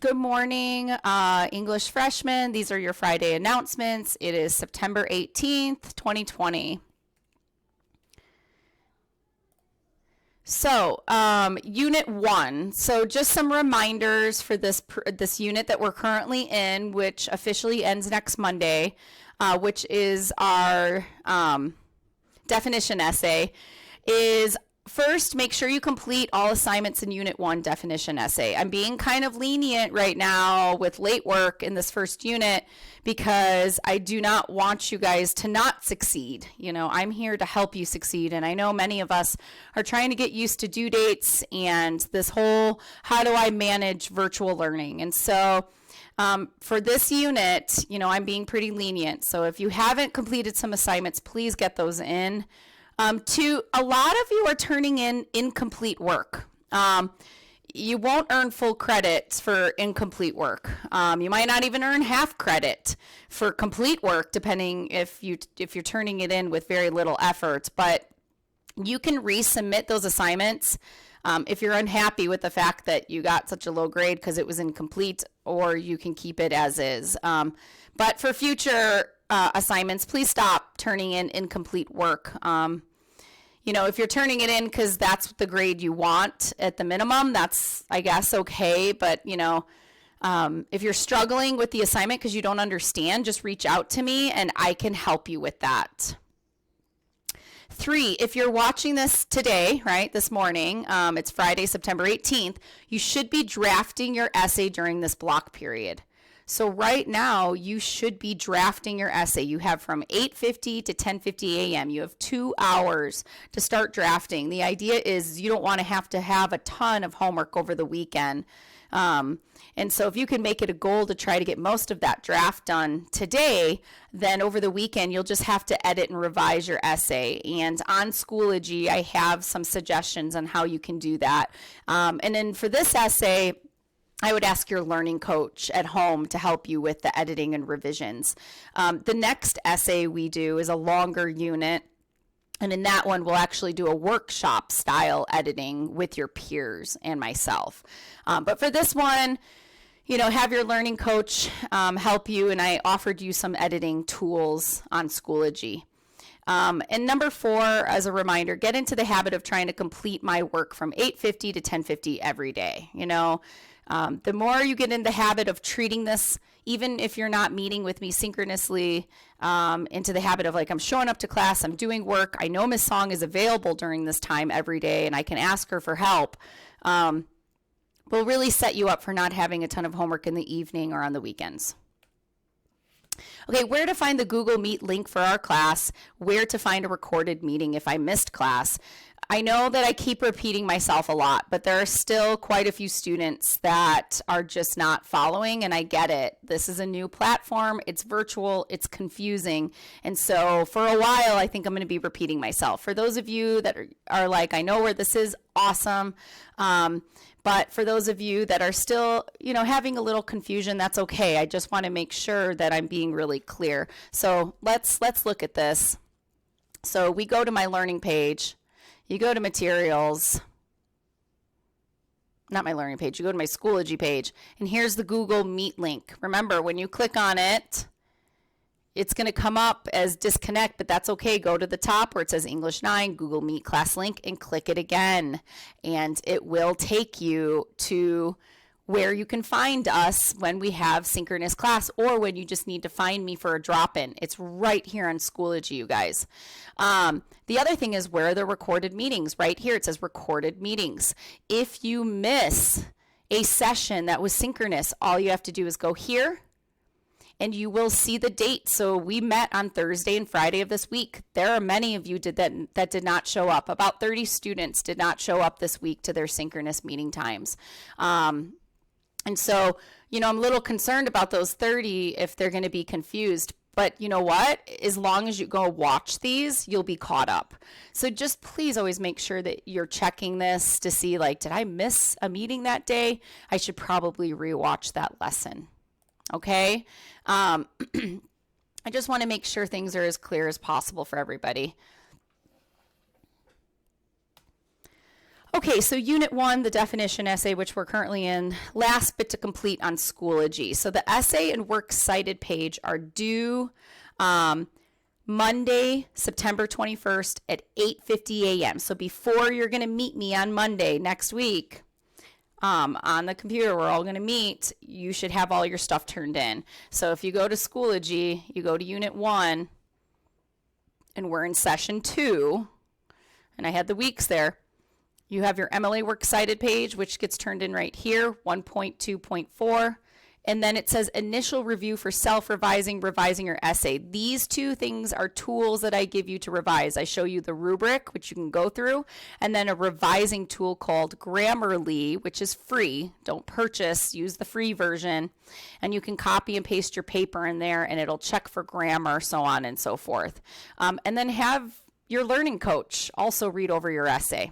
Good morning, English freshmen. These are your Friday announcements. It is September 18th, 2020. So, Unit 1. So just some reminders for this unit that we're currently in, which officially ends next Monday, which is our definition essay, is first, make sure you complete all assignments in Unit 1 definition essay. I'm being kind of lenient right now with late work in this first unit because I do not want you guys to not succeed. You know, I'm here to help you succeed, and I know many of us are trying to get used to due dates and this whole how do I manage virtual learning. And so for this unit, you know, I'm being pretty lenient. So if you haven't completed some assignments, please get those in. A lot of you are turning in incomplete work. You won't earn full credit for incomplete work. You might not even earn half credit for complete work, depending if you're turning it in with very little effort. But you can resubmit those assignments if you're unhappy with the fact that you got such a low grade because it was incomplete, or you can keep it as is. But for future assignments, please stop turning in incomplete work. You know, if you're turning it in because that's the grade you want at the minimum, that's, I guess, okay. But, you know, if you're struggling with the assignment because you don't understand, just reach out to me and I can help you with that. 3, if you're watching this today, right, this morning, it's Friday, September 18th, you should be drafting your essay during this block period. So right now, you should be drafting your essay. You have from 8:50 to 10:50 a.m. You have 2 hours to start drafting. The idea is you don't want to have a ton of homework over the weekend. And so if you can make it a goal to try to get most of that draft done today, then over the weekend, you'll just have to edit and revise your essay. And on Schoology, I have some suggestions on how you can do that. And then for this essay, I would ask your learning coach at home to help you with the editing and revisions. The next essay we do is a longer unit. And in that one, we'll actually do a workshop style editing with your peers and myself. But for this one, you know, have your learning coach help you. And I offered you some editing tools on Schoology. And number 4, as a reminder, get into the habit of trying to complete my work from 8:50 to 10:50 every day. You know, the more you get in the habit of treating this, even if you're not meeting with me synchronously, into the habit of like, I'm showing up to class, I'm doing work, I know Miss Song is available during this time every day and I can ask her for help, will really set you up for not having a ton of homework in the evening or on the weekends. Okay, where to find the Google Meet link for our class, where to find a recorded meeting if I missed class. I know that I keep repeating myself a lot, but there are still quite a few students that are just not following, and I get it. This is a new platform, it's virtual, it's confusing, and so for a while I think I'm going to be repeating myself. For those of you that are like, I know where this is, awesome, but for those of you that are still, you know, having a little confusion, that's okay. I just want to make sure that I'm being really clear. So let's look at this. So we go to my learning page. You go to materials, not my learning page, you go to my Schoology page, and here's the Google Meet link. Remember, when you click on it, it's going to come up as disconnect, but that's okay. Go to the top where it says English 9, Google Meet class link, and click it again. And it will take you to where you can find us when we have synchronous class or when you just need to find me for a drop-in. It's right here on Schoology, you guys. The other thing is, where are the recorded meetings? Right here it says recorded meetings. If you miss a session that was synchronous, all you have to do is go here and you will see the date. So we met on Thursday and Friday of this week. There are many of you that did not show up. About 30 students did not show up this week to their synchronous meeting times. And so, you know, I'm a little concerned about those 30 if they're going to be confused. But you know what? As long as you go watch these, you'll be caught up. So just please always make sure that you're checking this to see, like, did I miss a meeting that day? I should probably rewatch that lesson. Okay? I just want to make sure things are as clear as possible for everybody. Okay, so Unit 1, the definition essay, which we're currently in, last bit to complete on Schoology. So the essay and works cited page are due Monday, September 21st at 8:50 a.m. So before you're going to meet me on Monday next week, on the computer, we're all going to meet, you should have all your stuff turned in. So if you go to Schoology, you go to Unit 1, and we're in Session 2, and I had the weeks there. You have your MLA Works Cited page, which gets turned in right here, 1.2.4. And then it says initial review for self-revising, revising your essay. These two things are tools that I give you to revise. I show you the rubric, which you can go through, and then a revising tool called Grammarly, which is free. Don't purchase, use the free version. And you can copy and paste your paper in there, and it'll check for grammar, so on and so forth. And then have your learning coach also read over your essay.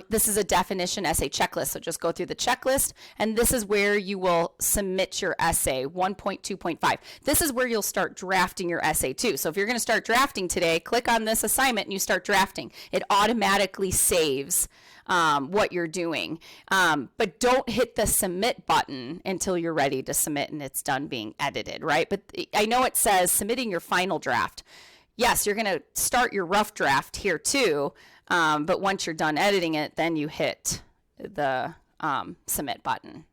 This is a definition essay checklist, so just go through the checklist, and this is where you will submit your essay, 1.2.5. This is where you'll start drafting your essay too. So if you're going to start drafting today, click on this assignment and you start drafting. It automatically saves what you're doing, but don't hit the submit button until you're ready to submit and it's done being edited, right? But I know it says submitting your final draft. Yes, you're going to start your rough draft here too, but once you're done editing it, then you hit the submit button.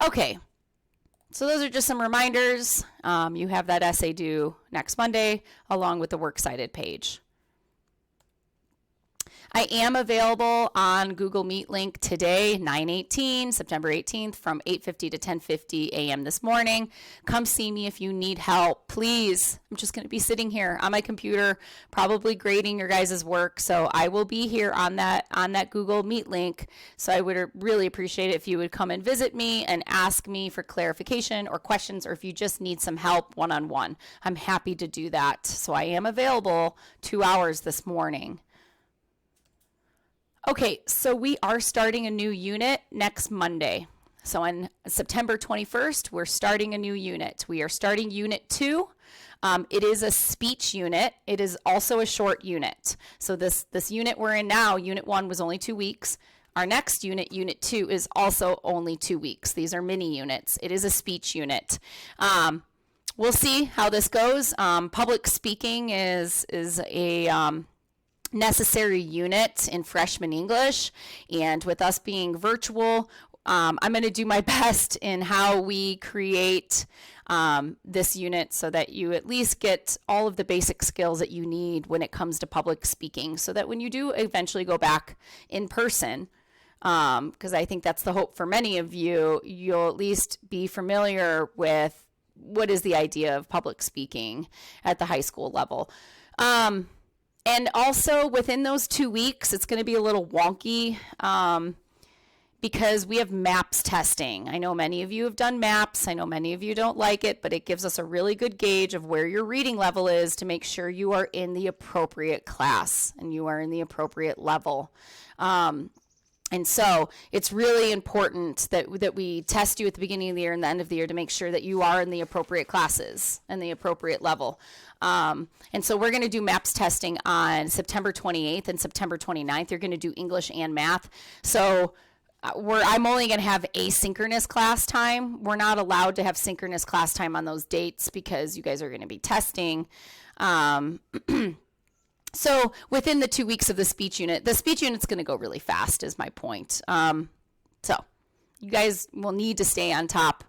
Okay, so those are just some reminders. You have that essay due next Monday along with the works cited page. I am available on Google Meet link today, 9/18, September 18th, from 8:50 to 10:50 a.m. this morning. Come see me if you need help, please. I'm just going to be sitting here on my computer, probably grading your guys' work. So I will be here on that Google Meet link. So I would really appreciate it if you would come and visit me and ask me for clarification or questions, or if you just need some help one-on-one. I'm happy to do that. So I am available 2 hours this morning. Okay, so we are starting a new unit next Monday. So on September 21st, we're starting a new unit. We are starting Unit 2. It is a speech unit. It is also a short unit. So this unit we're in now, Unit 1, was only 2 weeks. Our next unit, Unit 2, is also only 2 weeks. These are mini units. It is a speech unit. We'll see how this goes. Public speaking is a necessary unit in freshman English, and with us being virtual, I'm going to do my best in how we create this unit so that you at least get all of the basic skills that you need when it comes to public speaking, so that when you do eventually go back in person, because I think that's the hope for many of you, you'll at least be familiar with what is the idea of public speaking at the high school level. And also within those 2 weeks, it's going to be a little wonky because we have MAPS testing. I know many of you have done MAPS. I know many of you don't like it, but it gives us a really good gauge of where your reading level is to make sure you are in the appropriate class and you are in the appropriate level. And so it's really important that we test you at the beginning of the year and the end of the year to make sure that you are in the appropriate classes and the appropriate level. And so we're going to do MAPS testing on September 28th and September 29th. You're going to do English and math. So I'm only going to have asynchronous class time. We're not allowed to have synchronous class time on those dates because you guys are going to be testing. So within the 2 weeks of the speech unit's going to go really fast is my point. So you guys will need to stay on top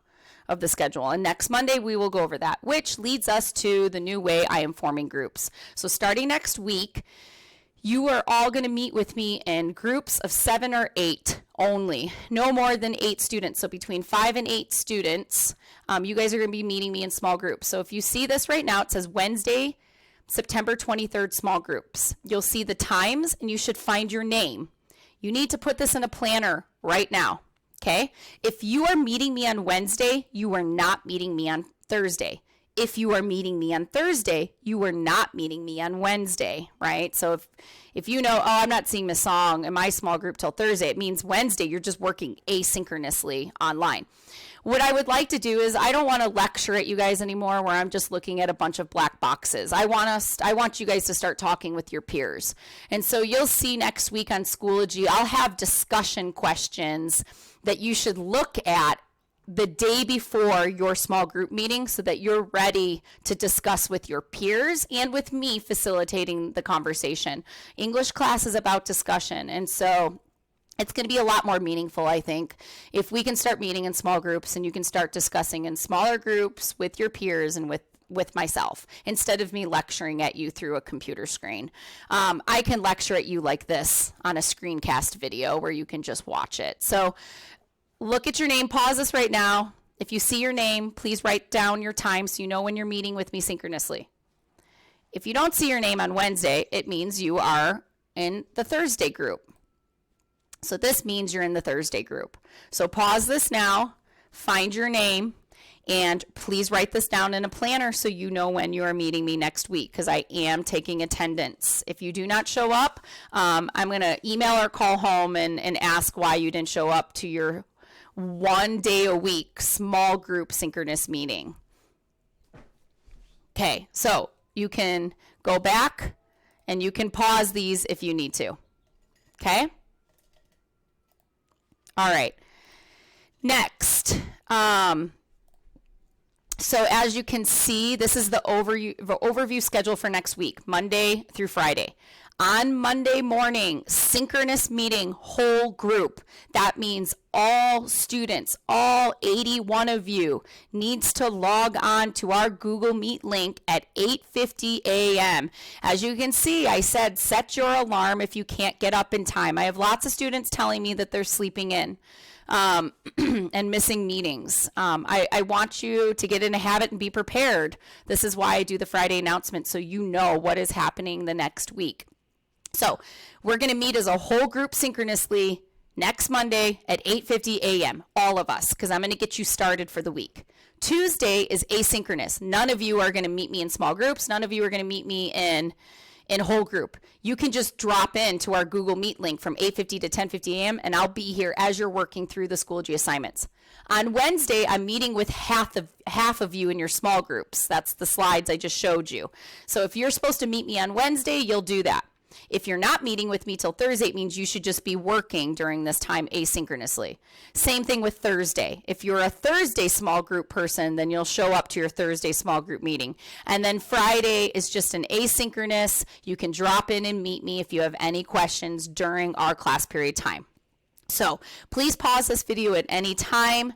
of the schedule. And next Monday, we will go over that, which leads us to the new way I am forming groups. So starting next week, you are all going to meet with me in groups of 7 or 8 only, no more than 8 students. So between 5 and 8 students, you guys are going to be meeting me in small groups. So if you see this right now, it says Wednesday, September 23rd, small groups. You'll see the times and you should find your name. You need to put this in a planner right now, okay? If you are meeting me on Wednesday, you are not meeting me on Thursday. if you are meeting me on Thursday, you are not meeting me on Wednesday, right? So if you know, oh, I'm not seeing Miss Song in my small group till Thursday, it means Wednesday you're just working asynchronously online. What I would like to do is I don't want to lecture at you guys anymore where I'm just looking at a bunch of black boxes. I want you guys to start talking with your peers. And so you'll see next week on Schoology, I'll have discussion questions that you should look at the day before your small group meeting so that you're ready to discuss with your peers and with me facilitating the conversation. English class is about discussion, and so it's going to be a lot more meaningful, I think, if we can start meeting in small groups and you can start discussing in smaller groups with your peers and with myself instead of me lecturing at you through a computer screen. I can lecture at you like this on a screencast video where you can just watch it. So look at your name, pause this right now. If you see your name, please write down your time so you know when you're meeting with me synchronously. If you don't see your name on Wednesday, it means you are in the Thursday group. So this means you're in the Thursday group. So pause this now, find your name, and please write this down in a planner so you know when you are meeting me next week, because I am taking attendance. If you do not show up, I'm going to email or call home and ask why you didn't show up to your 1 day a week small group synchronous meeting. Okay, so you can go back and you can pause these if you need to. Okay? All right. Next, so as you can see, this is the overview schedule for next week, Monday through Friday. On Monday morning, synchronous meeting, whole group. That means all students, all 81 of you, needs to log on to our Google Meet link at 8:50 a.m. As you can see, I said set your alarm if you can't get up in time. I have lots of students telling me that they're sleeping in and missing meetings. I want you to get in a habit and be prepared. This is why I do the Friday announcement, so you know what is happening the next week. So we're going to meet as a whole group synchronously next Monday at 8:50 a.m., all of us, because I'm going to get you started for the week. Tuesday is asynchronous. None of you are going to meet me in small groups. None of you are going to meet me in whole group. You can just drop into our Google Meet link from 8:50 to 10:50 a.m., and I'll be here as you're working through the Schoology assignments. On Wednesday, I'm meeting with half of you in your small groups. That's the slides I just showed you. So if you're supposed to meet me on Wednesday, you'll do that. If you're not meeting with me till Thursday, it means you should just be working during this time asynchronously. Same thing with Thursday. If you're a Thursday small group person, then you'll show up to your Thursday small group meeting. And then Friday is just an asynchronous. You can drop in and meet me if you have any questions during our class period time. So please pause this video at any time.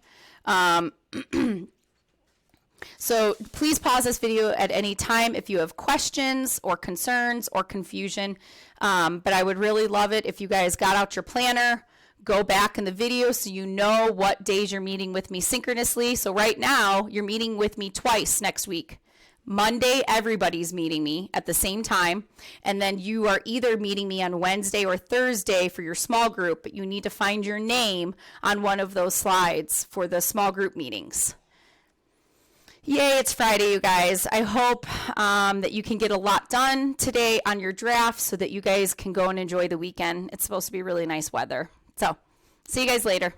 So please pause this video at any time if you have questions or concerns or confusion. But I would really love it if you guys got out your planner, go back in the video so you know what days you're meeting with me synchronously. So right now, you're meeting with me twice next week. Monday, everybody's meeting me at the same time. And then you are either meeting me on Wednesday or Thursday for your small group, but you need to find your name on one of those slides for the small group meetings. Yay, it's Friday, you guys. I hope that you can get a lot done today on your draft so that you guys can go and enjoy the weekend. It's supposed to be really nice weather. So, see you guys later.